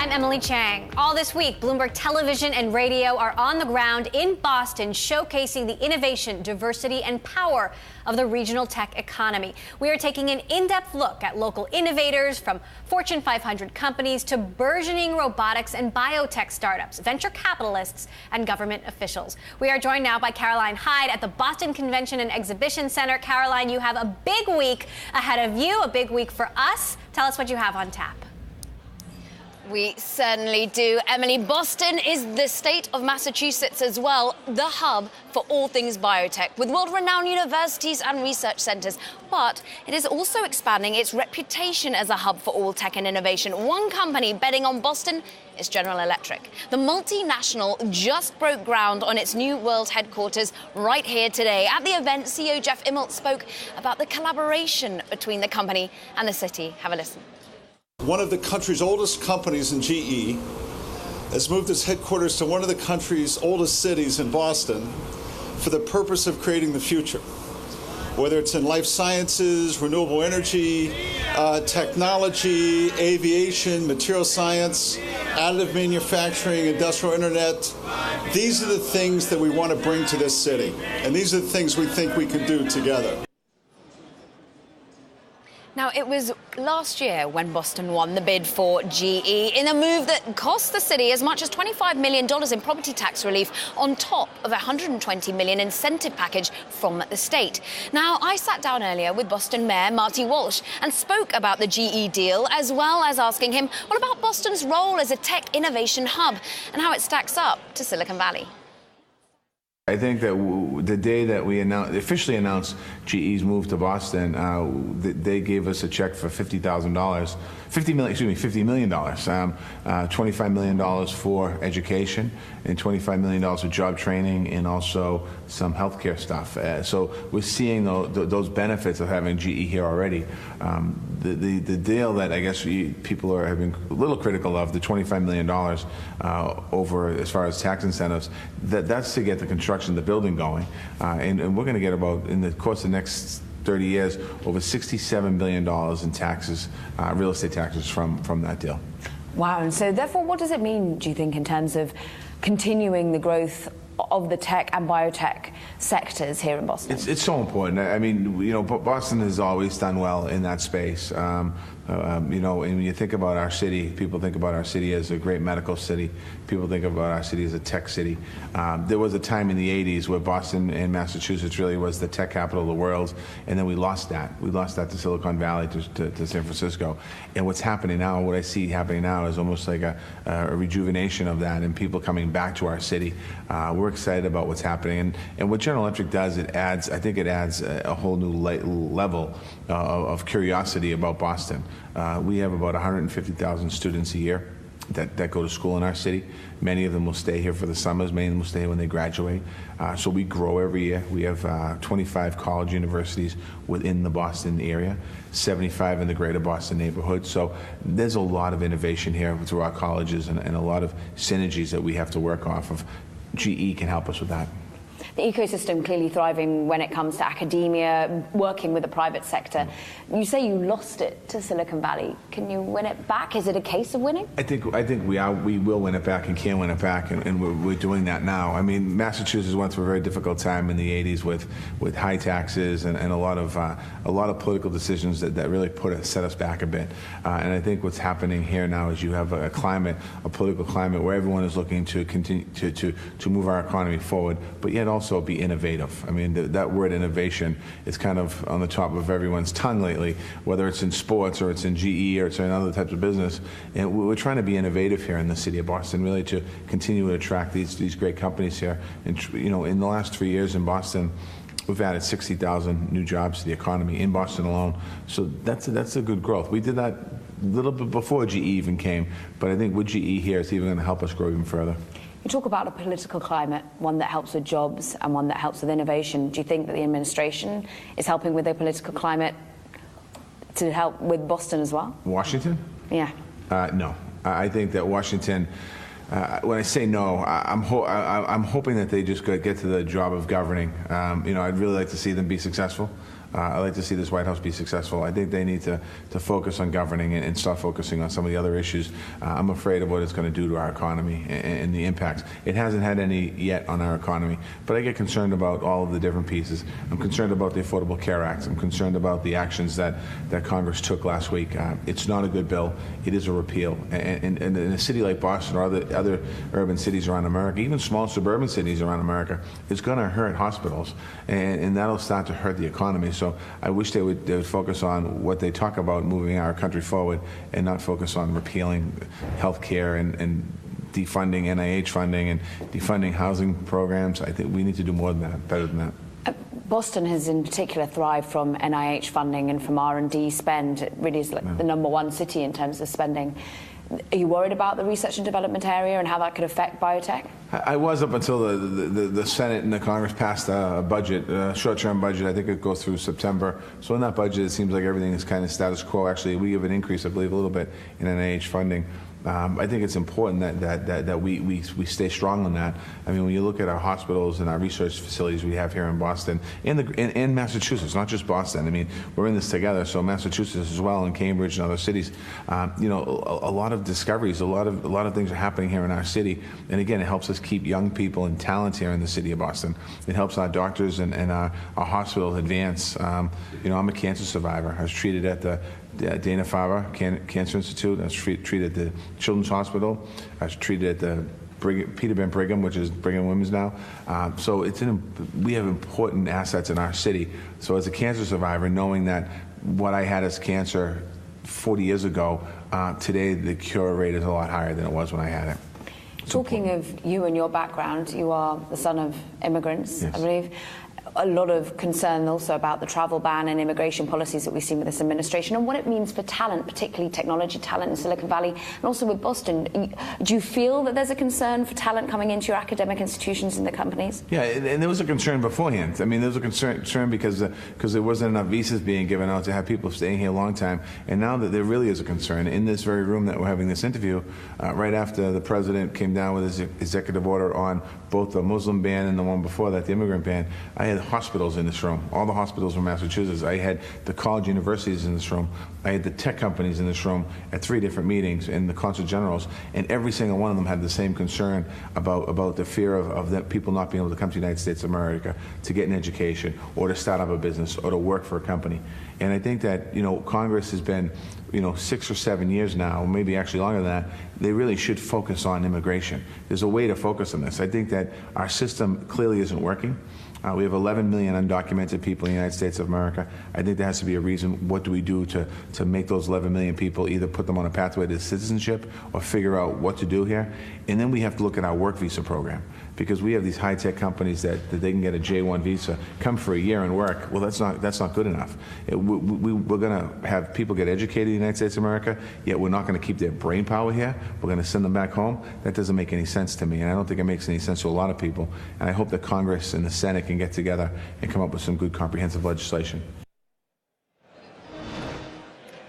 I'm Emily Chang. All this week, Bloomberg Television and Radio are on the ground in Boston, showcasing the innovation, diversity, and power of the regional tech economy. We are taking an in-depth look at local innovators, from Fortune 500 companies to burgeoning robotics and biotech startups, venture capitalists, and government officials. We are joined now by Caroline Hyde at the Boston Convention and Exhibition Center. Caroline, you have a big week ahead of you, a big week for us. Tell us what you have on tap. We certainly do, Emily. Boston is the state of Massachusetts as well, the hub for all things biotech, with world-renowned universities and research centers. But it is also expanding its reputation as a hub for all tech and innovation. One company betting on Boston is General Electric. The multinational just broke ground on its new world headquarters right here today. At the event, CEO Jeff Immelt spoke about the collaboration between the company and the city. Have a listen. One of the country's oldest companies in GE has moved its headquarters to one of the country's oldest cities in Boston for the purpose of creating the future. Whether it's in life sciences, renewable energy, technology, aviation, material science, additive manufacturing, industrial internet, these are the things that we want to bring to this city. And these are the things we think we can do together. Now, it was last year when Boston won the bid for GE in a move that cost the city as much as $25 million in property tax relief on top of a $120 million incentive package from the state. Now, I sat down earlier with Boston Mayor Marty Walsh and spoke about the GE deal, as well as asking him what about Boston's role as a tech innovation hub and how it stacks up to Silicon Valley. I think that the day that we officially announced GE's move to Boston, they gave us a check for $50 million, $25 million for education and $25 million for job training and also some healthcare stuff. So we're seeing those benefits of having GE here already. The deal that I guess people have been a little critical of, the $25 million over as far as tax incentives, that's to get the construction of the building going. And we're going to get about, in the course of the next 30 years, over $67 billion in taxes, real estate taxes from that deal. Wow. And so therefore, what does it mean, do you think, in terms of continuing the growth of the tech and biotech sectors here in Boston? It's so important. I mean, Boston has always done well in that space. And when you think about our city, people think about our city as a great medical city. People think about our city as a tech city. There was a time in the 80s where Boston and Massachusetts really was the tech capital of the world, and then we lost that. We lost that to Silicon Valley, to San Francisco. And what's happening now, what I see happening now is almost like a rejuvenation of that and people coming back to our city. We're excited about what's happening. And what General Electric does, I think it adds a whole new level of curiosity about Boston. We have about 150,000 students a year that go to school in our city. Many of them will stay here for the summers. Many of them will stay when they graduate. So we grow every year. We have 25 college universities within the Boston area, 75 in the greater Boston neighborhood. So there's a lot of innovation here through our colleges and a lot of synergies that we have to work off of. GE can help us with that. The ecosystem clearly thriving when it comes to academia, working with the private sector. You say you lost it to Silicon Valley. Can you win it back? Is it a case of winning? I think we will win it back and can win it back, and we're doing that now. I mean, Massachusetts went through a very difficult time in the 80s with high taxes and a lot of political decisions that really set us back a bit. And I think what's happening here now is you have a political climate where everyone is looking to continue to move our economy forward, but yet also be innovative. I mean, that word innovation is kind of on the top of everyone's tongue lately, whether it's in sports or it's in GE or it's in other types of business. And we're trying to be innovative here in the city of Boston, really to continue to attract these great companies here. And in the last 3 years in Boston, we've added 60,000 new jobs to the economy in Boston alone. So that's a good growth. We did that a little bit before GE even came, but I think with GE here, it's even going to help us grow even further. You talk about a political climate, one that helps with jobs and one that helps with innovation. Do you think that the administration is helping with their political climate to help with Boston as well? Washington? Yeah. No. I think that Washington, when I say no, I'm hoping that they just get to the job of governing. I'd really like to see them be successful. I'd like to see this White House be successful. I think they need to focus on governing and start focusing on some of the other issues. I'm afraid of what it's going to do to our economy and the impacts. It hasn't had any yet on our economy, but I get concerned about all of the different pieces. I'm concerned about the Affordable Care Act. I'm concerned about the actions that Congress took last week. It's not a good bill. It is a repeal. And in a city like Boston or other urban cities around America, even small suburban cities around America, it's going to hurt hospitals, and that'll start to hurt the economy. So I wish they would focus on what they talk about, moving our country forward, and not focus on repealing health care and defunding NIH funding and defunding housing programs. I think we need to do more than that, better than that. Boston has in particular thrived from NIH funding and from R&D spend. It really is like the #1 city in terms of spending. Are you worried about the research and development area and how that could affect biotech? I was up until the Senate and the Congress passed a budget, a short-term budget. I think it goes through September. So in that budget, it seems like everything is kind of status quo. Actually, we give an increase, I believe, a little bit in NIH funding. I think it's important that we stay strong on that. I mean, when you look at our hospitals and our research facilities we have here in Boston, in Massachusetts, not just Boston. I mean, we're in this together. So Massachusetts as well, and Cambridge and other cities. You know, a lot of discoveries, a lot of things are happening here in our city. And again, it helps us keep young people and talent here in the city of Boston. It helps our doctors and our hospitals advance. You know, I'm a cancer survivor. I was treated at the Dana-Farber Cancer Institute. I was treated at the Children's Hospital. I was treated at the Peterbilt Brigham, which is Brigham Women's now. So we have important assets in our city. So as a cancer survivor, knowing that what I had as cancer 40 years ago, today the cure rate is a lot higher than it was when I had it. Talking of you and your background, you are the son of immigrants, yes. I believe. A lot of concern also about the travel ban and immigration policies that we've seen with this administration and what it means for talent, particularly technology talent in Silicon Valley, and also with Boston. Do you feel that there's a concern for talent coming into your academic institutions and the companies? Yeah, and there was a concern beforehand. I mean, there was a concern because there wasn't enough visas being given out to have people staying here a long time. And now that there really is a concern, in this very room that we're having this interview, right after the president came down with his executive order on both the Muslim ban and the one before that, the immigrant ban, I had hospitals in this room, all the hospitals in Massachusetts. I had the college universities in this room. I had the tech companies in this room at 3 different meetings and the consul generals, and every single one of them had the same concern about the fear of that people not being able to come to the United States of America to get an education or to start up a business or to work for a company. And I think that, you know, Congress has been, you know, 6 or 7 years now, maybe actually longer than that. They really should focus on immigration. There's a way to focus on this. I think that our system clearly isn't working. We have 11 million undocumented people in the United States of America. I think there has to be a reason. What do we do to make those 11 million people, either put them on a pathway to citizenship or figure out what to do here? And then we have to look at our work visa program, because we have these high-tech companies that they can get a J-1 visa, come for a year and work. Well, that's not good enough. We're going to have people get educated in the United States of America, yet we're not going to keep their brain power here. We're going to send them back home. That doesn't make any sense to me, and I don't think it makes any sense to a lot of people. And I hope that Congress and the Senate can get together and come up with some good comprehensive legislation.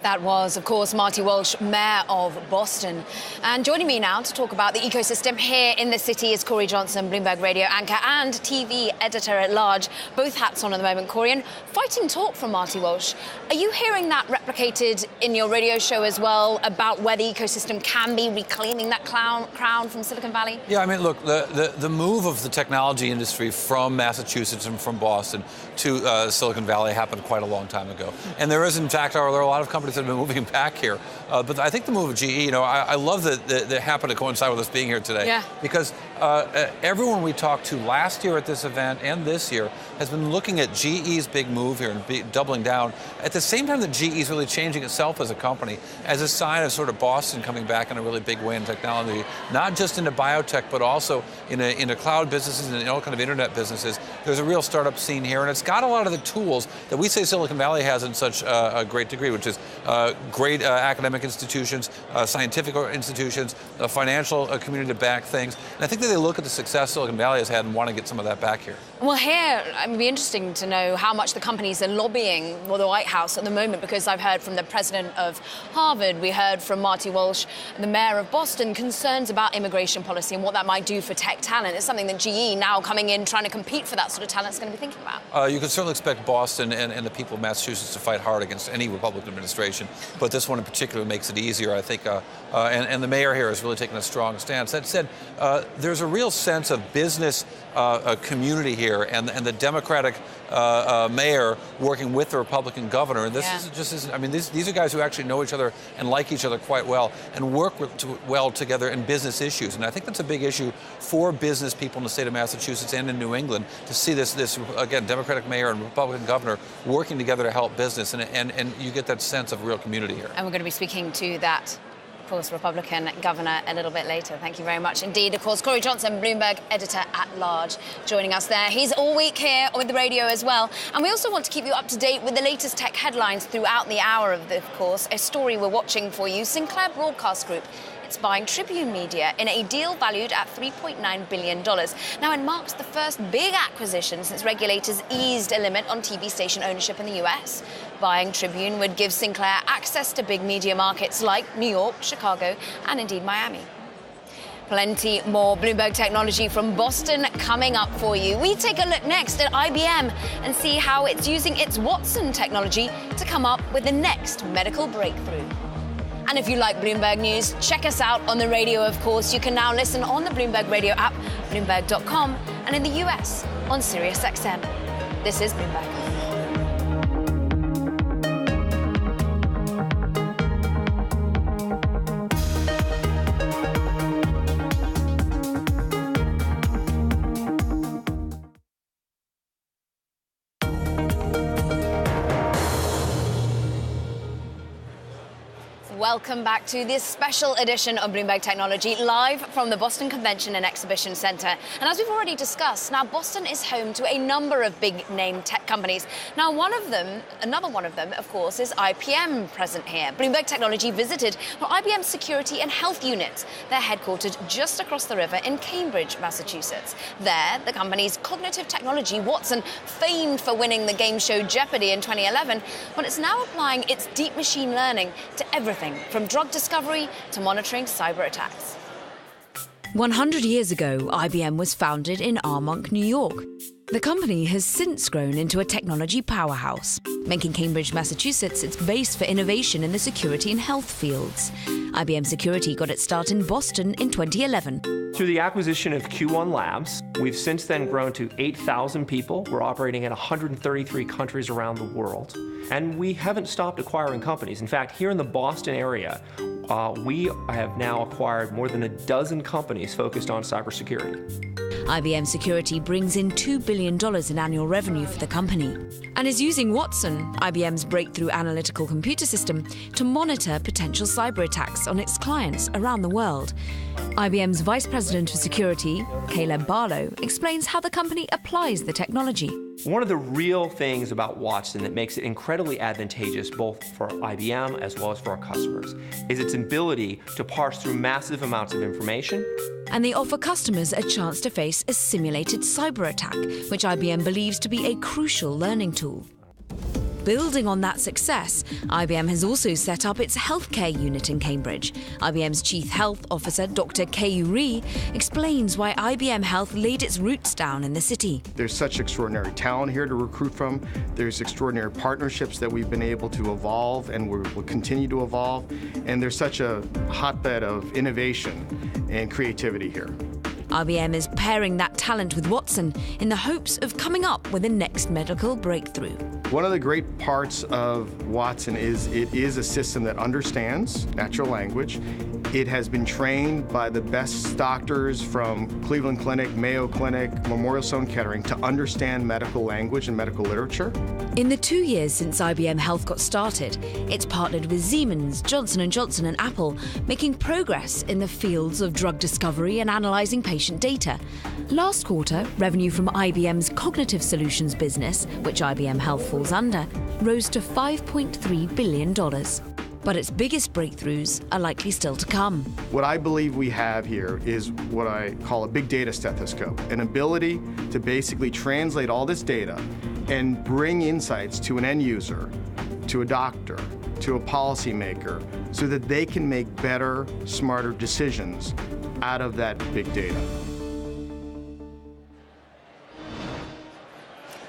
That was, of course, Marty Walsh, Mayor of Boston. And joining me now to talk about the ecosystem here in the city is Corey Johnson, Bloomberg radio anchor and TV editor-at-large. Both hats on at the moment, Corey. And fighting talk from Marty Walsh. Are you hearing that replicated in your radio show as well, about where the ecosystem can be reclaiming that crown from Silicon Valley? Yeah, I mean, look, the move of the technology industry from Massachusetts and from Boston to Silicon Valley happened quite a long time ago. And there is, in fact, there are a lot of companies that have been moving back here. But I think the move of GE, you know, I love that it happened to coincide with us being here today. Yeah. Because everyone we talked to last year at this event and this year has been looking at GE's big move here and doubling down. At the same time that GE is really changing itself as a company, as a sign of sort of Boston coming back in a really big way in technology, not just into biotech, but also into cloud businesses and all kind of internet businesses. There's a real startup scene here, and it's got a lot of the tools that we say Silicon Valley has in such a great degree, which is great academic institutions, scientific institutions, financial community to back things. And I think that they look at the success Silicon Valley has had and want to get some of that back here. Well, here, it would be interesting to know how much the companies are lobbying for the White House at the moment, because I've heard from the president of Harvard, we heard from Marty Walsh, the mayor of Boston, concerns about immigration policy and what that might do for tech talent. It's something that GE, now coming in, trying to compete for that sort of talent, is going to be thinking about. You can certainly expect Boston and the people of Massachusetts to fight hard against any Republican administration, but this one in particular makes it easier, I think, and the mayor here has really taken a strong stance. That said, there's a real sense of business community here, and the Democratic mayor working with the Republican governor. And these are guys who actually know each other and like each other quite well and work well together in business issues. And I think that's a big issue for business people in the state of Massachusetts and in New England, to see this again, Democratic mayor and Republican governor working together to help business. And you get that sense of real community here. And we're going to be speaking to that, of course, Republican governor a little bit later. Thank you very much indeed. Of course, Corey Johnson, Bloomberg editor-at-large, joining us there. He's all week here with the radio as well. And we also want to keep you up to date with the latest tech headlines throughout the hour of course. A story we're watching for you. Sinclair Broadcast Group, it's buying Tribune Media in a deal valued at $3.9 billion. Now, it marks the first big acquisition since regulators eased a limit on TV station ownership in the US. Buying Tribune would give Sinclair access to big media markets like New York, Chicago, and indeed Miami. Plenty more Bloomberg technology from Boston coming up for you. We take a look next at IBM and see how it's using its Watson technology to come up with the next medical breakthrough. And if you like Bloomberg News, check us out on the radio, of course. You can now listen on the Bloomberg radio app, Bloomberg.com, and in the US on SiriusXM. This is Bloomberg. Welcome back to this special edition of Bloomberg Technology, live from the Boston Convention and Exhibition Center. And as we've already discussed, now Boston is home to a number of big-name tech companies. Now, another one of them, of course, is IBM present here. Bloomberg Technology visited IBM's security and health units. They're headquartered just across the river in Cambridge, Massachusetts. There, the company's cognitive technology, Watson, famed for winning the game show Jeopardy in 2011, but it's now applying its deep machine learning to everything from drug discovery to monitoring cyber attacks. 100 years ago, IBM was founded in Armonk, New York. The company has since grown into a technology powerhouse, making Cambridge, Massachusetts its base for innovation in the security and health fields. IBM Security got its start in Boston in 2011. Through the acquisition of Q1 Labs, we've since then grown to 8,000 people. We're operating in 133 countries around the world. And we haven't stopped acquiring companies. In fact, here in the Boston area, we have now acquired more than a dozen companies focused on cybersecurity. IBM Security brings in $2 billion in annual revenue for the company and is using Watson, IBM's breakthrough analytical computer system, to monitor potential cyber attacks on its clients around the world. IBM's Vice President for Security, Caleb Barlow, explains how the company applies the technology. One of the real things about Watson that makes it incredibly advantageous both for IBM as well as for our customers is its ability to parse through massive amounts of information. And they offer customers a chance to face a simulated cyber attack, which IBM believes to be a crucial learning tool. Building on that success, IBM has also set up its healthcare unit in Cambridge. IBM's Chief Health Officer, Dr. Kei Ri, explains why IBM Health laid its roots down in the city. There's such extraordinary talent here to recruit from. There's extraordinary partnerships that we've been able to evolve and will continue to evolve. And there's such a hotbed of innovation and creativity here. IBM is pairing that talent with Watson in the hopes of coming up with the next medical breakthrough. One of the great parts of Watson is it is a system that understands natural language. It has been trained by the best doctors from Cleveland Clinic, Mayo Clinic, Memorial Sloan Kettering to understand medical language and medical literature. In the 2 years since IBM Health got started, it's partnered with Siemens, Johnson & Johnson and Apple, making progress in the fields of drug discovery and analyzing patient data. Last quarter, revenue from IBM's cognitive solutions business, which IBM Health falls under, rose to $5.3 billion. But its biggest breakthroughs are likely still to come. What I believe we have here is what I call a big data stethoscope, an ability to basically translate all this data and bring insights to an end user, to a doctor, to a policymaker, so that they can make better, smarter decisions out of that big data.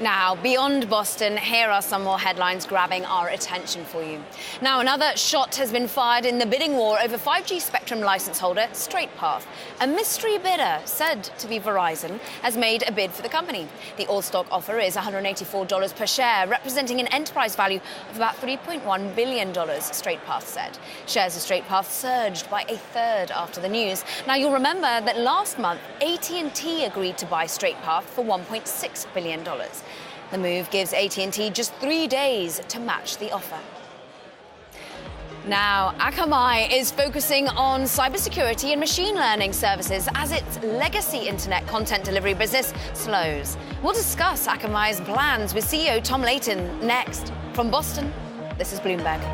Now, beyond Boston, here are some more headlines grabbing our attention for you. Now, another shot has been fired in the bidding war over 5G spectrum license holder StraightPath. A mystery bidder, said to be Verizon, has made a bid for the company. The all-stock offer is $184 per share, representing an enterprise value of about $3.1 billion, StraightPath said. Shares of StraightPath surged by a third after the news. Now, you'll remember that last month, AT&T agreed to buy StraightPath for $1.6 billion. The move gives AT&T just 3 days to match the offer. Now, Akamai is focusing on cybersecurity and machine learning services as its legacy internet content delivery business slows. We'll discuss Akamai's plans with CEO Tom Layton next. From Boston, this is Bloomberg.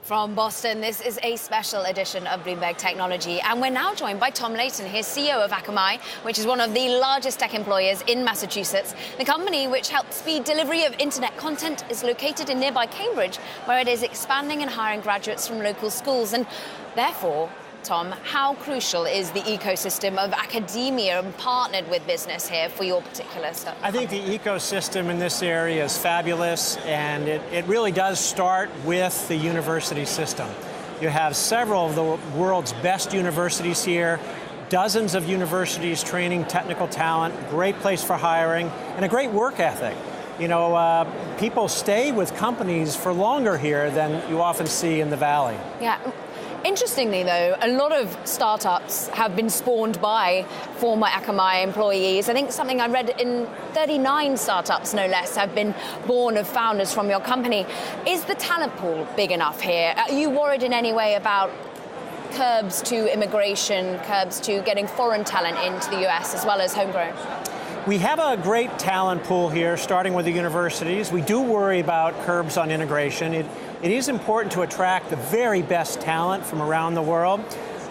From Boston, this is a special edition of Bloomberg Technology, and we're now joined by Tom Layton, here, CEO of Akamai, which is one of the largest tech employers in Massachusetts. The company, which helps speed delivery of internet content, is located in nearby Cambridge, where it is expanding and hiring graduates from local schools. And therefore, Tom, how crucial is the ecosystem of academia and partnered with business here for your particular stuff? I think the ecosystem in this area is fabulous, and it really does start with the university system. You have several of the world's best universities here, dozens of universities training technical talent, great place for hiring, and a great work ethic. You know, people stay with companies for longer here than you often see in the Valley. Yeah. Interestingly, though, a lot of startups have been spawned by former Akamai employees. I think something I read in 39 startups, no less, have been born of founders from your company. Is the talent pool big enough here? Are you worried in any way about curbs to immigration, curbs to getting foreign talent into the US as well as homegrown? We have a great talent pool here, starting with the universities. We do worry about curbs on integration. It is important to attract the very best talent from around the world.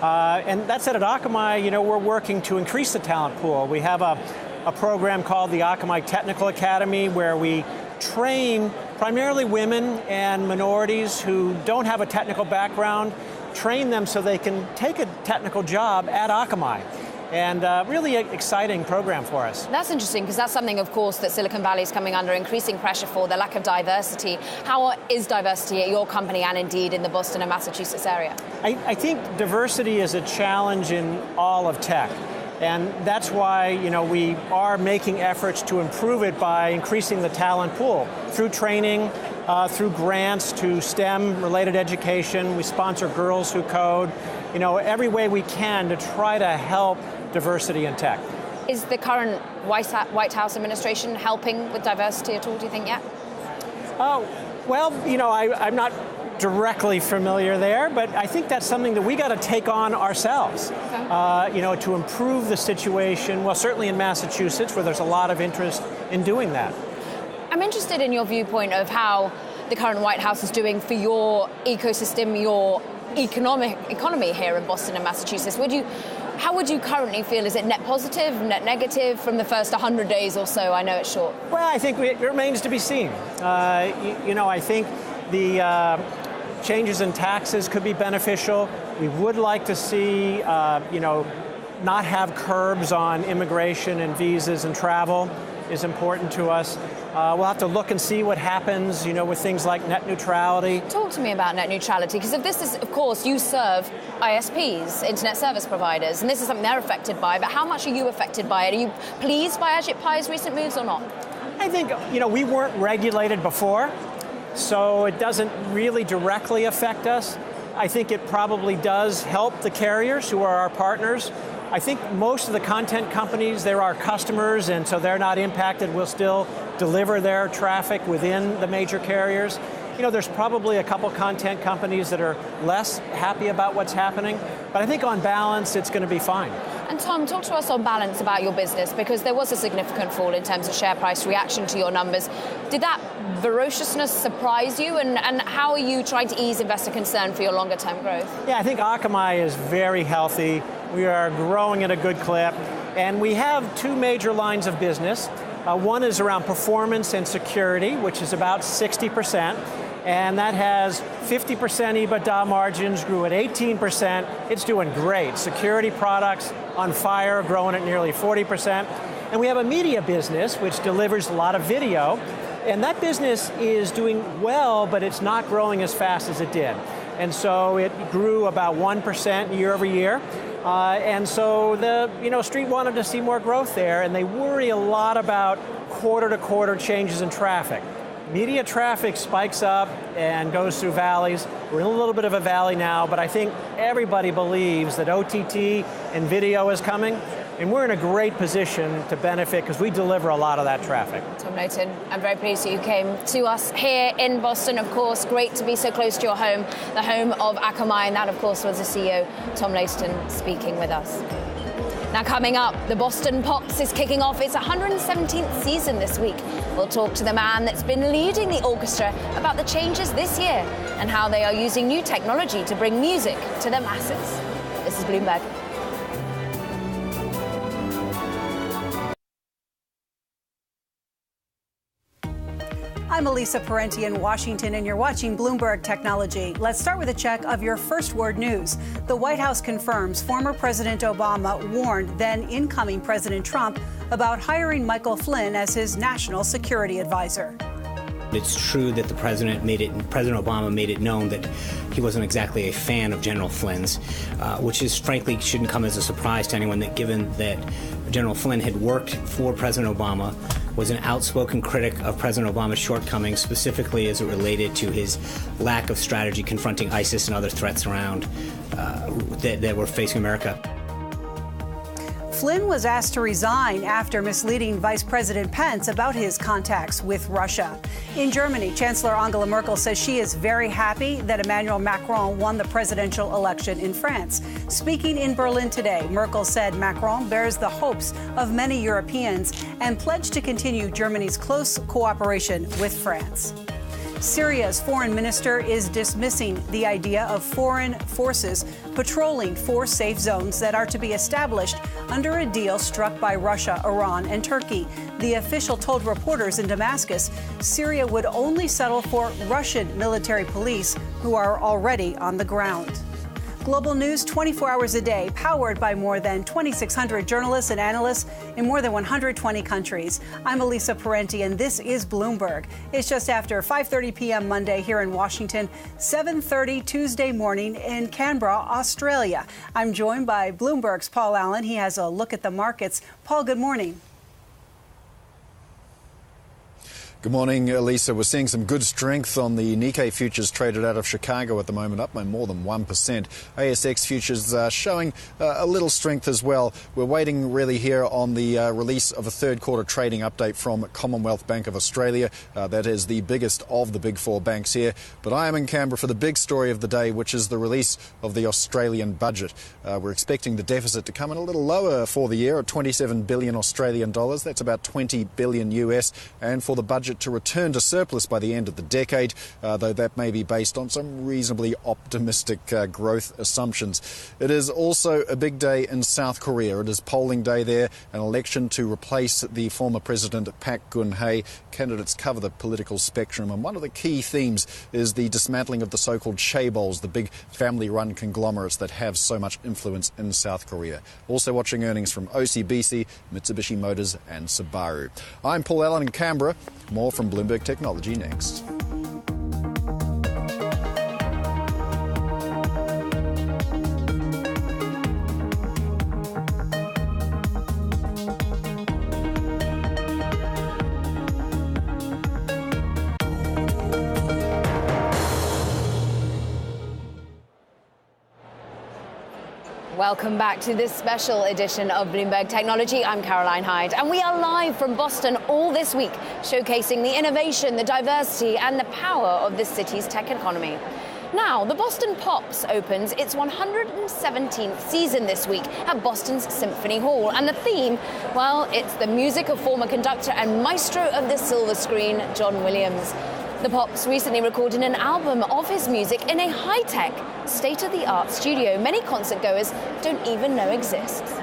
And that said, at Akamai, you know, we're working to increase the talent pool. We have a program called the Akamai Technical Academy, where we train primarily women and minorities who don't have a technical background, train them so they can take a technical job at Akamai. And really exciting program for us. That's interesting, because that's something, of course, that Silicon Valley is coming under increasing pressure for, the lack of diversity. How is diversity at your company and indeed in the Boston and Massachusetts area? I think diversity is a challenge in all of tech. And that's why, you know, we are making efforts to improve it by increasing the talent pool through training, through grants to STEM-related education. We sponsor Girls Who Code. You know, every way we can to try to help diversity in tech. Is the current White House administration helping with diversity at all, do you think, yet? Oh, well, you know, I'm not directly familiar there, but I think that's something that we got to take on ourselves, okay. You know, to improve the situation, well, certainly in Massachusetts, where there's a lot of interest in doing that. I'm interested in your viewpoint of how the current White House is doing for your ecosystem, your economy here in Boston and Massachusetts. How would you currently feel? Is it net positive, net negative from the first 100 days or so? I know it's short. Well, I think it remains to be seen. You know, I think the changes in taxes could be beneficial. We would like to see, you know, not have curbs on immigration and visas and travel is important to us. We'll have to look and see what happens, you know, with things like net neutrality. Talk to me about net neutrality, because if this is, of course, you serve ISPs, internet service providers, and this is something they're affected by, but how much are you affected by it? Are you pleased by Ajit Pai's recent moves or not? I think, you know, we weren't regulated before, so it doesn't really directly affect us. I think it probably does help the carriers who are our partners. I think most of the content companies, they're our customers, and so they're not impacted. We'll still deliver their traffic within the major carriers. You know, there's probably a couple content companies that are less happy about what's happening, but I think on balance, it's going to be fine. And Tom, talk to us on balance about your business, because there was a significant fall in terms of share price reaction to your numbers. Did that ferociousness surprise you, and how are you trying to ease investor concern for your longer term growth? Yeah, I think Akamai is very healthy. We are growing at a good clip, and we have two major lines of business. One is around performance and security, which is about 60%. And that has 50% EBITDA margins, grew at 18%. It's doing great. Security products on fire, growing at nearly 40%. And we have a media business, which delivers a lot of video. And that business is doing well, but it's not growing as fast as it did. And so it grew about 1% year over year. And so the Street wanted to see more growth there, and they worry a lot about quarter-to-quarter changes in traffic. Media traffic spikes up and goes through valleys. We're in a little bit of a valley now, but I think everybody believes that OTT and video is coming, and we're in a great position to benefit because we deliver a lot of that traffic. Tom Leighton, I'm very pleased that you came to us here in Boston, of course. Great to be so close to your home, the home of Akamai, and that, of course, was the CEO, Tom Leighton, speaking with us. Now coming up, the Boston Pops is kicking off its 117th season this week. We'll talk to the man that's been leading the orchestra about the changes this year and how they are using new technology to bring music to the masses. This is Bloomberg. I'm Elisa Parenti in Washington, and you're watching Bloomberg Technology. Let's start with a check of your first word news. The White House confirms former President Obama warned then incoming President Trump about hiring Michael Flynn as his national security advisor. It's true that President Obama made it known that he wasn't exactly a fan of General Flynn's, which is frankly shouldn't come as a surprise to anyone, that given that General Flynn had worked for President Obama, was an outspoken critic of President Obama's shortcomings, specifically as it related to his lack of strategy confronting ISIS and other threats around that were facing America. Flynn was asked to resign after misleading Vice President Pence about his contacts with Russia. In Germany, Chancellor Angela Merkel says she is very happy that Emmanuel Macron won the presidential election in France. Speaking in Berlin today, Merkel said Macron bears the hopes of many Europeans and pledged to continue Germany's close cooperation with France. Syria's foreign minister is dismissing the idea of foreign forces patrolling 4 safe zones that are to be established under a deal struck by Russia, Iran, and Turkey. The official told reporters in Damascus Syria would only settle for Russian military police who are already on the ground. Global news 24 hours a day, powered by more than 2,600 journalists and analysts in more than 120 countries. I'm Elisa Parenti, and this is Bloomberg. It's just after 5:30 p.m. Monday here in Washington, 7:30 Tuesday morning in Canberra, Australia. I'm joined by Bloomberg's Paul Allen. He has a look at the markets. Paul, good morning. Good morning, Lisa. We're seeing some good strength on the Nikkei futures traded out of Chicago at the moment, up by more than 1%. ASX futures showing a little strength as well. We're waiting really here on the release of a third quarter trading update from Commonwealth Bank of Australia. That is the biggest of the big 4 banks here. But I am in Canberra for the big story of the day, which is the release of the Australian budget. We're expecting the deficit to come in a little lower for the year at 27 billion Australian dollars. That's about 20 billion US. And for the budget to return to surplus by the end of the decade, though that may be based on some reasonably optimistic growth assumptions. It is also a big day in South Korea. It is polling day there, an election to replace the former President Park Geun-hye. Candidates cover the political spectrum, and one of the key themes is the dismantling of the so-called chaebols, the big family-run conglomerates that have so much influence in South Korea. Also watching earnings from OCBC, Mitsubishi Motors and Subaru. I'm Paul Allen in Canberra. More from Bloomberg Technology next. Welcome back to this special edition of Bloomberg Technology. I'm Caroline Hyde, and we are live from Boston all this week, showcasing the innovation, the diversity, and the power of this city's tech economy. Now, the Boston Pops opens its 117th season this week at Boston's Symphony Hall. And the theme, well, it's the music of former conductor and maestro of the silver screen, John Williams. The Pops recently recorded an album of his music in a high-tech, state-of-the-art studio many concert-goers don't even know exists.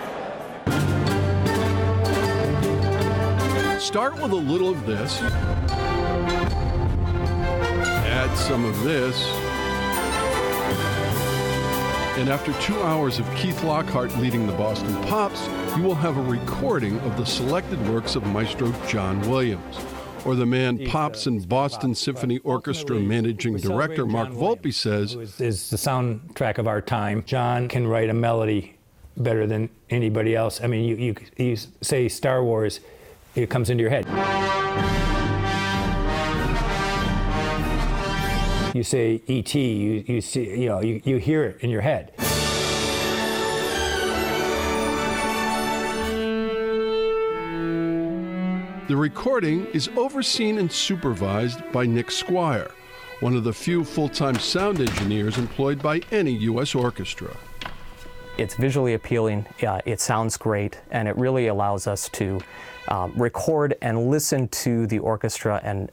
Start with a little of this. Add some of this. And after 2 hours of Keith Lockhart leading the Boston Pops, you will have a recording of the selected works of Maestro John Williams, or the man Pops and Boston Symphony Orchestra managing director Mark Volpe says is the soundtrack of our time. John can write a melody better than anybody else. I mean, you say Star Wars, it comes into your head. You say E.T., you see, you hear it in your head. The recording is overseen and supervised by Nick Squire, one of the few full-time sound engineers employed by any U.S. orchestra. It's visually appealing, it sounds great, and it really allows us to record and listen to the orchestra and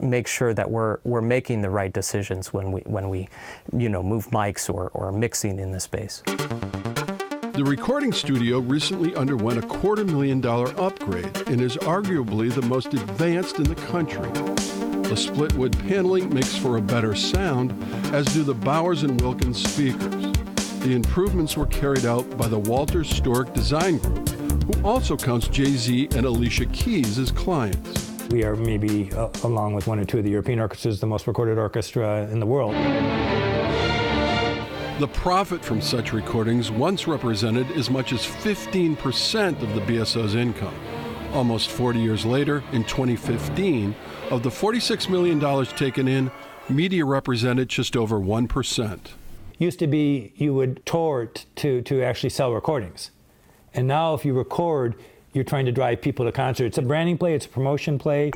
make sure that we're making the right decisions when we move mics or mixing in the space. The recording studio recently underwent a $250,000 upgrade and is arguably the most advanced in the country. The split wood paneling makes for a better sound, as do the Bowers & Wilkins speakers. The improvements were carried out by the Walter Stork Design Group, who also counts Jay-Z and Alicia Keys as clients. We are maybe, along with one or two of the European orchestras, the most recorded orchestra in the world. The profit from such recordings once represented as much as 15% of the BSO's income. Almost 40 years later, in 2015, of the $46 million taken in, media represented just over 1%. Used to be you would tour to actually sell recordings. And now if you record, you're trying to drive people to concerts. It's a branding play, it's a promotion play.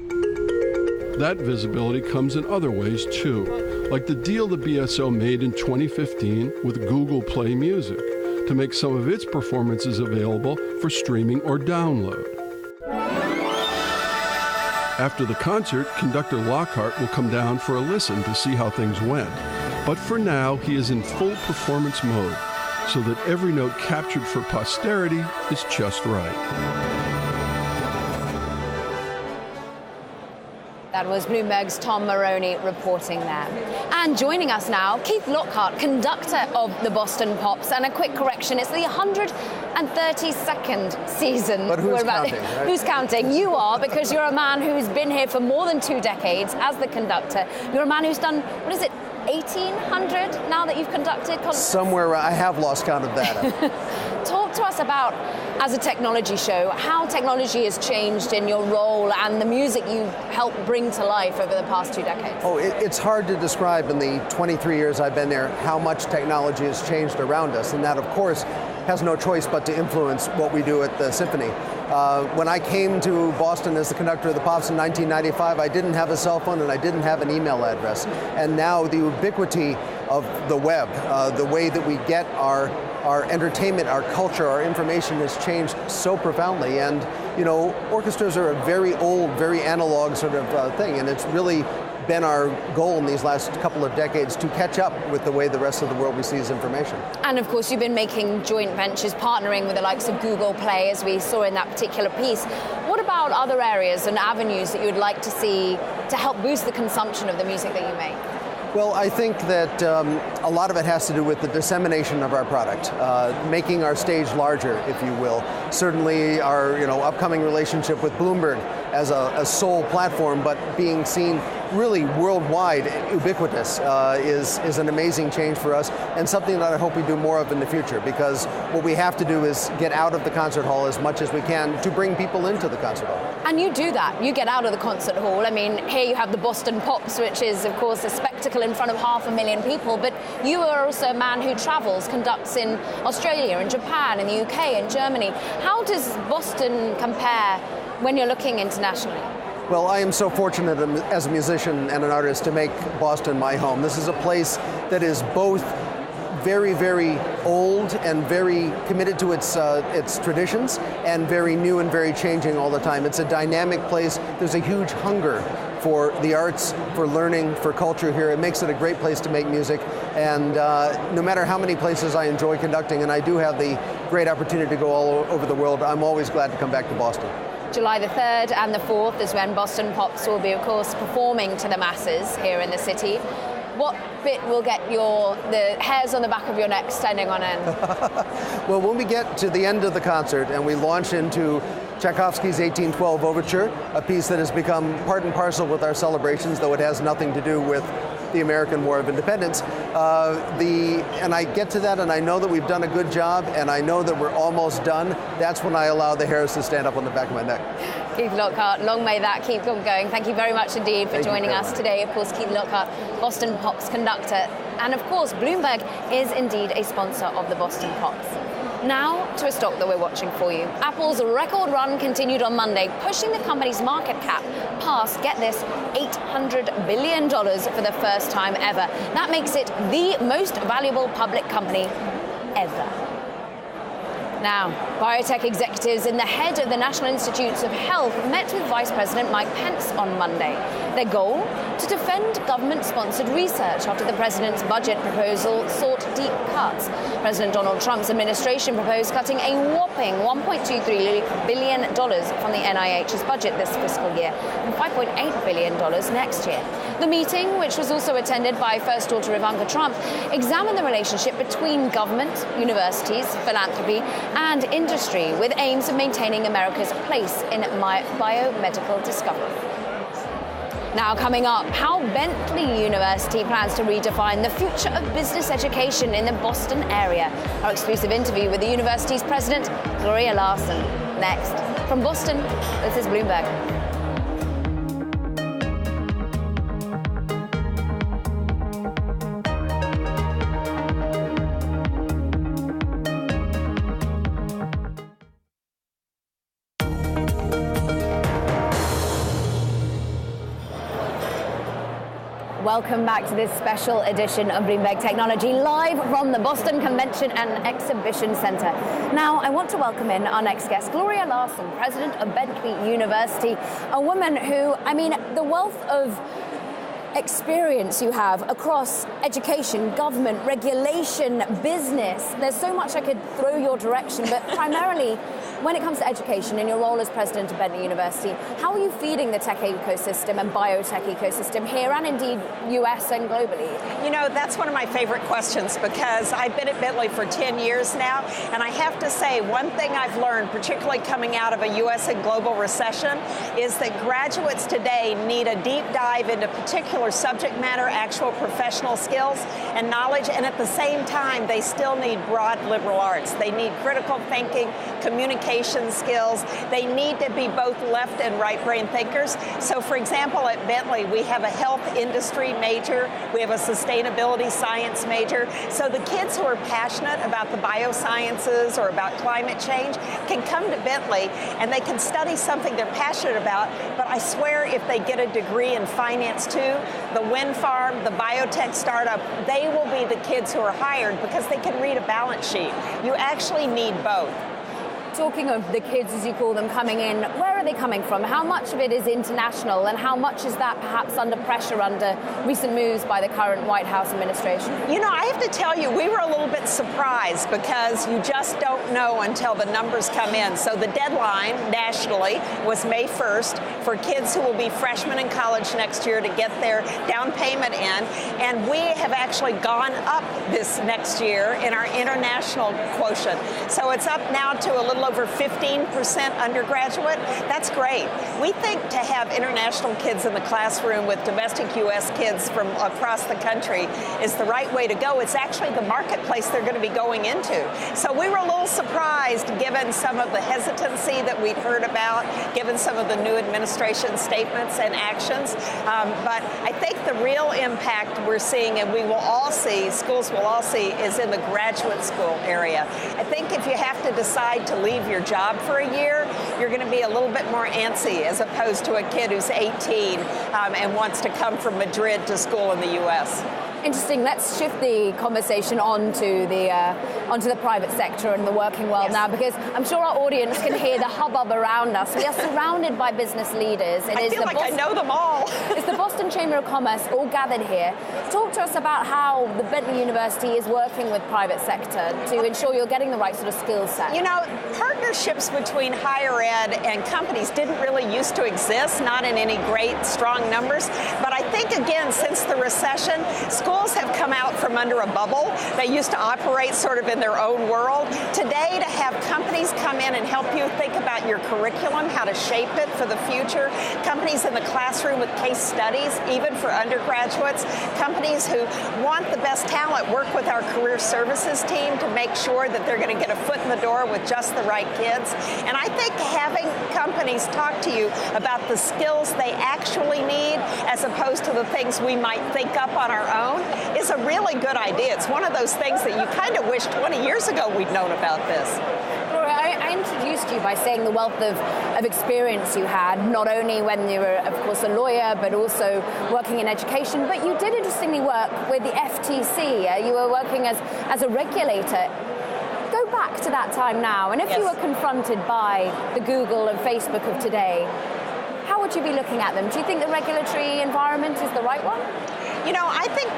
That visibility comes in other ways too, like the deal the BSO made in 2015 with Google Play Music to make some of its performances available for streaming or download. After the concert, conductor Lockhart will come down for a listen to see how things went. But for now, he is in full performance mode, so that every note captured for posterity is just right. That was Bloomberg's Tom Maroney reporting there. And joining us now, Keith Lockhart, conductor of the Boston Pops. And a quick correction, it's the 132nd season. But who's counting, right? Who's counting? You are, because you're a man who's been here for more than 2 decades as the conductor. You're a man who's done, 1,800 now that you've conducted concerts? Somewhere, I have lost count of that. Talk to us about, as a technology show, how technology has changed in your role and the music you helped bring to life over the past 2 decades. Oh, it's hard to describe in the 23 years I've been there how much technology has changed around us, and that, of course, has no choice but to influence what we do at the Symphony. When I came to Boston as the conductor of the Pops in 1995, I didn't have a cell phone and I didn't have an email address. And now the ubiquity of the web, the way that we get our entertainment, our culture, our information has changed so profoundly. And, orchestras are a very old, very analog sort of thing, and it's really been our goal in these last couple of decades to catch up with the way the rest of the world receives information. And of course, you've been making joint ventures, partnering with the likes of Google Play, as we saw in that particular piece. What about other areas and avenues that you would like to see to help boost the consumption of the music that you make? Well, I think that a lot of it has to do with the dissemination of our product, making our stage larger, if you will. Certainly our upcoming relationship with Bloomberg as a sole platform, but being seen really worldwide, ubiquitous, is an amazing change for us, and something that I hope we do more of in the future, because what we have to do is get out of the concert hall as much as we can to bring people into the concert hall. And you do that. You get out of the concert hall. I mean, here you have the Boston Pops, which is, of course, a spectacle in front of 500,000 people, but you are also a man who travels, conducts in Australia, in Japan, in the UK, in Germany. How does Boston compare when you're looking internationally? Well, I am so fortunate as a musician and an artist to make Boston my home. This is a place that is both very, very old and very committed to its traditions, and very new and very changing all the time. It's a dynamic place. There's a huge hunger for the arts, for learning, for culture here. It makes it a great place to make music. And no matter how many places I enjoy conducting, and I do have the great opportunity to go all over the world, I'm always glad to come back to Boston. July the 3rd and the 4th is when Boston Pops will be, of course, performing to the masses here in the city. What bit will get the hairs on the back of your neck standing on end? Well, when we get to the end of the concert and we launch into Tchaikovsky's 1812 Overture, a piece that has become part and parcel with our celebrations, though it has nothing to do with the American War of Independence. And I get to that and I know that we've done a good job and I know that we're almost done. That's when I allow the hairs to stand up on the back of my neck. Keith Lockhart, long may that keep on going. Thank you very much indeed for joining us today. Of course, Keith Lockhart, Boston Pops conductor. And of course, Bloomberg is indeed a sponsor of the Boston Pops. Now to a stock that we're watching for you. Apple's record run continued on Monday, pushing the company's market cap past, get this, $800 billion for the first time ever. That makes it the most valuable public company ever. Now, biotech executives and the head of the National Institutes of Health met with Vice President Mike Pence on Monday. Their goal? To defend government-sponsored research after the president's budget proposal sought deep cuts. President Donald Trump's administration proposed cutting a whopping $1.23 billion from the NIH's budget this fiscal year and $5.8 billion next year. The meeting, which was also attended by First Daughter Ivanka Trump, examined the relationship between government, universities, philanthropy, and industry, with aims of maintaining America's place in biomedical discovery. Now coming up, how Bentley University plans to redefine the future of business education in the Boston area. Our exclusive interview with the university's president, Gloria Larson. Next. From Boston, this is Bloomberg. Welcome back to this special edition of Bloomberg Technology, live from the Boston Convention and Exhibition Center. Now, I want to welcome in our next guest, Gloria Larson, president of Bentley University, a woman who, the wealth of experience you have across education, government, regulation, business. There's so much I could throw your direction, but primarily when it comes to education and your role as president of Bentley University, how are you feeding the tech ecosystem and biotech ecosystem here and indeed US and globally? You know, that's one of my favorite questions because I've been at Bentley for 10 years now, and I have to say one thing I've learned, particularly coming out of a US and global recession, is that graduates today need a deep dive into particular subject matter, actual professional skills and knowledge, and at the same time, they still need broad liberal arts. They need critical thinking, communication skills. They need to be both left and right brain thinkers. So for example, at Bentley, we have a health industry major. We have a sustainability science major. So the kids who are passionate about the biosciences or about climate change can come to Bentley and they can study something they're passionate about. But I swear if they get a degree in finance too, the wind farm, the biotech startup, they will be the kids who are hired because they can read a balance sheet. You actually need both. Talking of the kids, as you call them, coming in, where are they coming from? How much of it is international, and how much is that perhaps under pressure under recent moves by the current White House administration? You know, I have to tell you, we were a little bit surprised because you just don't know until the numbers come in. So the deadline nationally was May 1st for kids who will be freshmen in college next year to get their down payment in. And we have actually gone up this next year in our international quotient. So it's up now to a little little over 15% undergraduate. That's great. We think to have international kids in the classroom with domestic U.S. kids from across the country is the right way to go. It's actually the marketplace they're going to be going into. So we were a little surprised, given some of the hesitancy that we'd heard about, given some of the new administration statements and actions. But I think the real impact we're seeing, and we will all see, schools will all see, is in the graduate school area. I think if you have to decide to leave your job for a year, you're going to be a little bit more antsy as opposed to a kid who's 18 and wants to come from Madrid to school in the U.S. Interesting. Let's shift the conversation onto the private sector and the working world now, because I'm sure our audience can hear the hubbub around us. We are surrounded by business leaders. I feel like I know them all. It's the Boston Chamber of Commerce all gathered here. Talk to us about how the Bentley University is working with private sector to ensure you're getting the right sort of skill set. You know, partnerships between higher ed and companies didn't really used to exist, not in any great, strong numbers. But I think, again, since the recession, schools have come out from under a bubble. They used to operate sort of in their own world. Today, to have companies come in and help you think about your curriculum, how to shape it for the future, companies in the classroom with case studies, even for undergraduates, companies who want the best talent work with our career services team to make sure that they're going to get a foot in the door with just the right kids. And I think having companies talk to you about the skills they actually need as opposed to the things we might think up on our own is a really good idea. It's one of those things that you kind of wish 20 years ago we'd known about this. Laura, I introduced you by saying the wealth of experience you had, not only when you were, of course, a lawyer, but also working in education. But you did interestingly work with the FTC. You were working as a regulator. Go back to that time now, and if you were confronted by the Google and Facebook of today, how would you be looking at them? Do you think the regulatory environment is the right one? You know, I think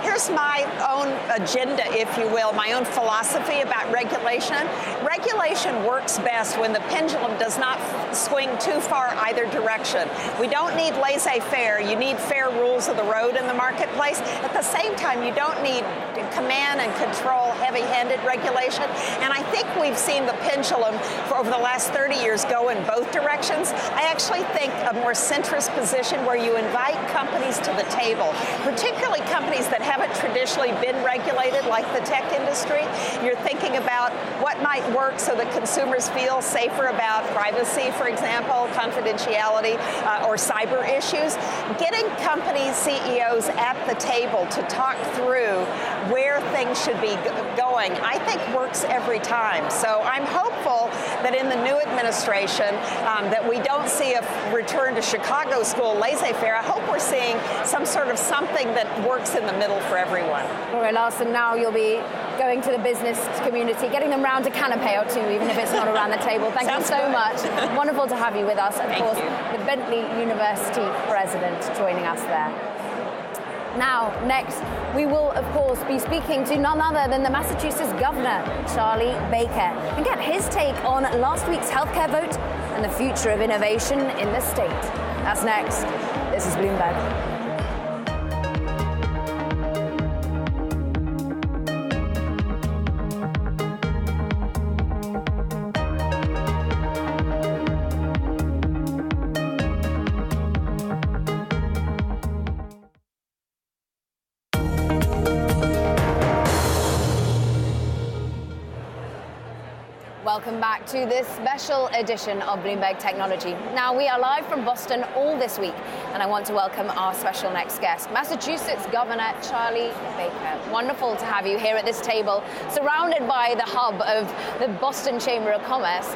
here's my own agenda, if you will, my own philosophy about regulation. Regulation works best when the pendulum does not swing too far either direction. We don't need laissez-faire. You need fair rules of the road in the marketplace. At the same time, you don't need command and control, heavy-handed regulation. And I think we've seen the pendulum for over the last 30 years go in both directions. I actually think a more centrist position where you invite companies to the table, particularly companies that haven't traditionally been regulated like the tech industry. You're thinking about what might work so that consumers feel safer about privacy, for example, confidentiality, or cyber issues. Getting company CEOs at the table to talk through where things should be going, I think works every time. So I'm hopeful that in the new administration that we don't see a return to Chicago school laissez-faire. I hope we're seeing some sort of something that works in the middle for everyone. Laura Larson, now you'll be going to the business community, getting them round a canapé or two, even if it's not around the table. Thank you so much. Wonderful to have you with us. Of course, the Bentley University president joining us there. Now, next, we will, of course, be speaking to none other than the Massachusetts Governor, Charlie Baker, and get his take on last week's healthcare vote and the future of innovation in the state. That's next. This is Bloomberg. Welcome back to this special edition of Bloomberg Technology. Now, we are live from Boston all this week, and I want to welcome our special next guest, Massachusetts Governor Charlie Baker. Wonderful to have you here at this table, surrounded by the hub of the Boston Chamber of Commerce.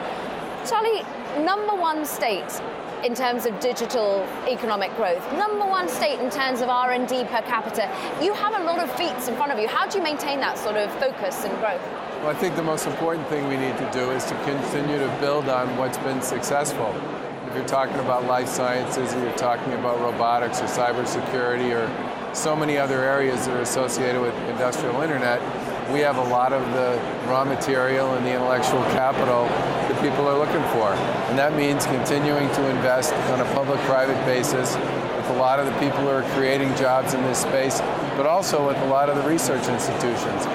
Charlie, #1 state in terms of digital economic growth, #1 state in terms of R&D per capita. You have a lot of feats in front of you. How do you maintain that sort of focus and growth? Well, I think the most important thing we need to do is to continue to build on what's been successful. If you're talking about life sciences, or you're talking about robotics or cybersecurity or so many other areas that are associated with industrial internet, we have a lot of the raw material and the intellectual capital that people are looking for. And that means continuing to invest on a public-private basis with a lot of the people who are creating jobs in this space, but also with a lot of the research institutions.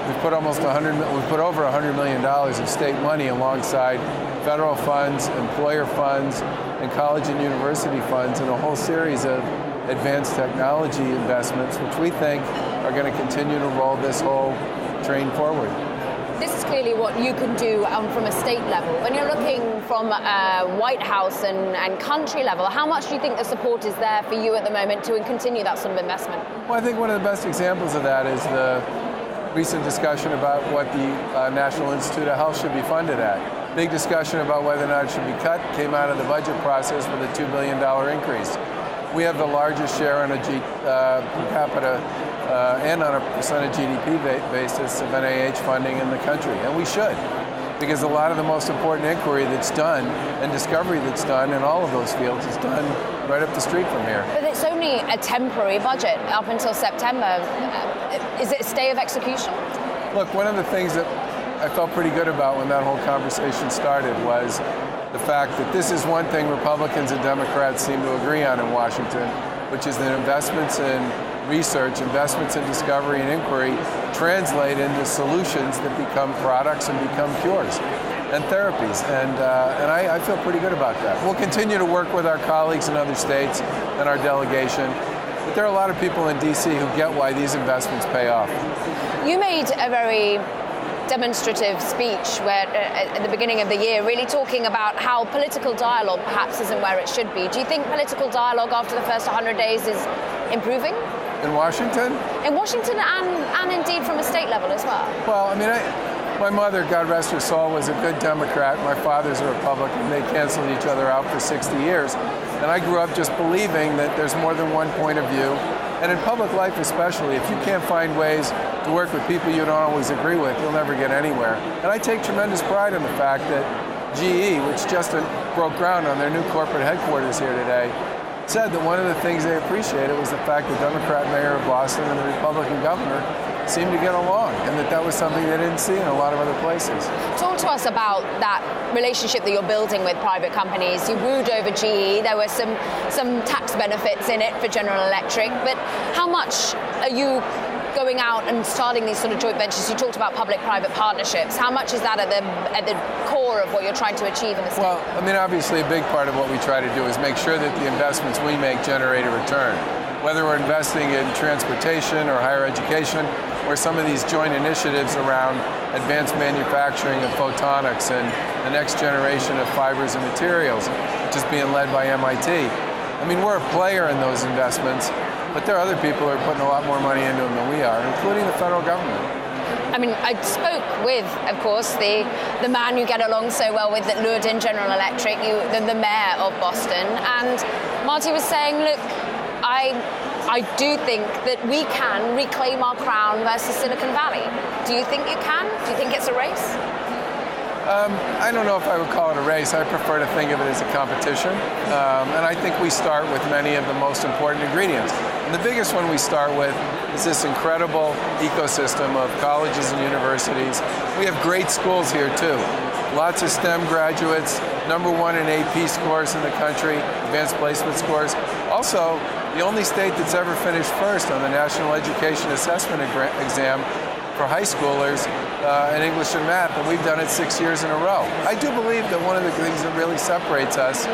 We've put over $100 million of state money alongside federal funds, employer funds, and college and university funds in a whole series of advanced technology investments, which we think are going to continue to roll this whole train forward. This is clearly what you can do from a state level. When you're looking from White House and country level, how much do you think the support is there for you at the moment to continue that sort of investment? Well, I think one of the best examples of that is the recent discussion about what the National Institute of Health should be funded at. Big discussion about whether or not it should be cut came out of the budget process with a $2 billion increase. We have the largest share on a per capita and on a percent of GDP basis of NIH funding in the country, and we should, because a lot of the most important inquiry that's done and discovery that's done in all of those fields is done right up the street from here. But it's only a temporary budget up until September. Is it a stay of execution? Look, one of the things that I felt pretty good about when that whole conversation started was the fact that this is one thing Republicans and Democrats seem to agree on in Washington, which is that investments in research, investments in discovery and inquiry translate into solutions that become products and become cures and therapies. And I feel pretty good about that. We'll continue to work with our colleagues in other states and our delegation. But there are a lot of people in D.C. who get why these investments pay off. You made a very demonstrative speech where at the beginning of the year, really talking about how political dialogue perhaps isn't where it should be. Do you think political dialogue after the first 100 days is improving? In Washington? In Washington and indeed from a state level as well. Well, I mean, my mother, God rest her soul, was a good Democrat. My father's a Republican. They canceled each other out for 60 years. And I grew up just believing that there's more than one point of view. And in public life especially, if you can't find ways to work with people you don't always agree with, you'll never get anywhere. And I take tremendous pride in the fact that GE, which just broke ground on their new corporate headquarters here today, said that one of the things they appreciated was the fact the Democrat mayor of Boston and the Republican governor seemed to get along, and that was something they didn't see in a lot of other places. Talk to us about that relationship that you're building with private companies. You wooed over GE. There were some tax benefits in it for General Electric, but how much are you going out and starting these sort of joint ventures? You talked about public-private partnerships. How much is that at the core of what you're trying to achieve in the state? Well, I mean, obviously a big part of what we try to do is make sure that the investments we make generate a return. Whether we're investing in transportation or higher education, or some of these joint initiatives around advanced manufacturing of photonics and the next generation of fibers and materials, which is being led by MIT. I mean, we're a player in those investments, but there are other people who are putting a lot more money into them than we are, including the federal government. I mean, I spoke with, of course, the man you get along so well with that lured in General Electric, the mayor of Boston, and Marty was saying, look, I do think that we can reclaim our crown versus Silicon Valley. Do you think you can? Do you think it's a race? I don't know if I would call it a race. I prefer to think of it as a competition. And I think we start with many of the most important ingredients. And the biggest one we start with is this incredible ecosystem of colleges and universities. We have great schools here too. Lots of STEM graduates, #1 in AP scores in the country, advanced placement scores. Also, the only state that's ever finished first on the National Education Assessment Exam for high schoolers in English and math, and we've done it 6 years in a row. I do believe that one of the things that really separates us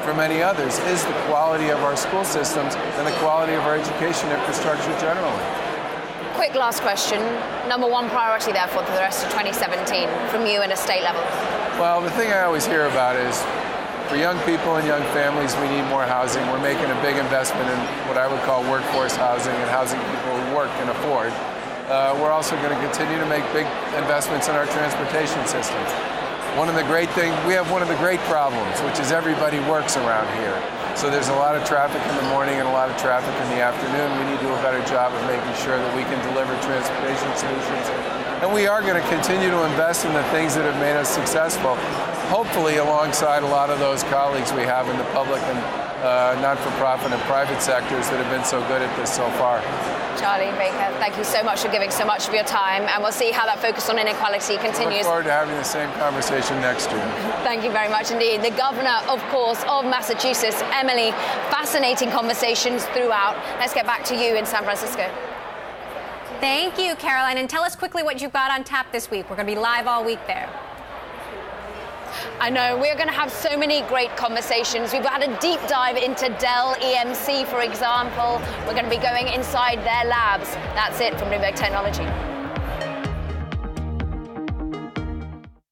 from many others is the quality of our school systems and the quality of our education infrastructure generally. Quick last question. #1 priority, therefore, for the rest of 2017 from you at a state level? Well, the thing I always hear about is for young people and young families, we need more housing. We're making a big investment in what I would call workforce housing and housing people who work can afford. We're also going to continue to make big investments in our transportation system. We have one of the great problems, which is everybody works around here. So there's a lot of traffic in the morning and a lot of traffic in the afternoon. We need to do a better job of making sure that we can deliver transportation solutions. And we are going to continue to invest in the things that have made us successful, hopefully alongside a lot of those colleagues we have in the public and not-for-profit and private sectors that have been so good at this so far. Charlie Baker, thank you so much for giving so much of your time, and we'll see how that focus on inequality continues. I look forward to having the same conversation next year. Thank you very much indeed. The governor, of course, of Massachusetts, Emily. Fascinating conversations throughout. Let's get back to you in San Francisco. Thank you, Caroline. And tell us quickly what you've got on tap this week. We're going to be live all week there. I know, we're going to have so many great conversations. We've had a deep dive into Dell EMC, for example. We're going to be going inside their labs. That's it from Bloomberg Technology.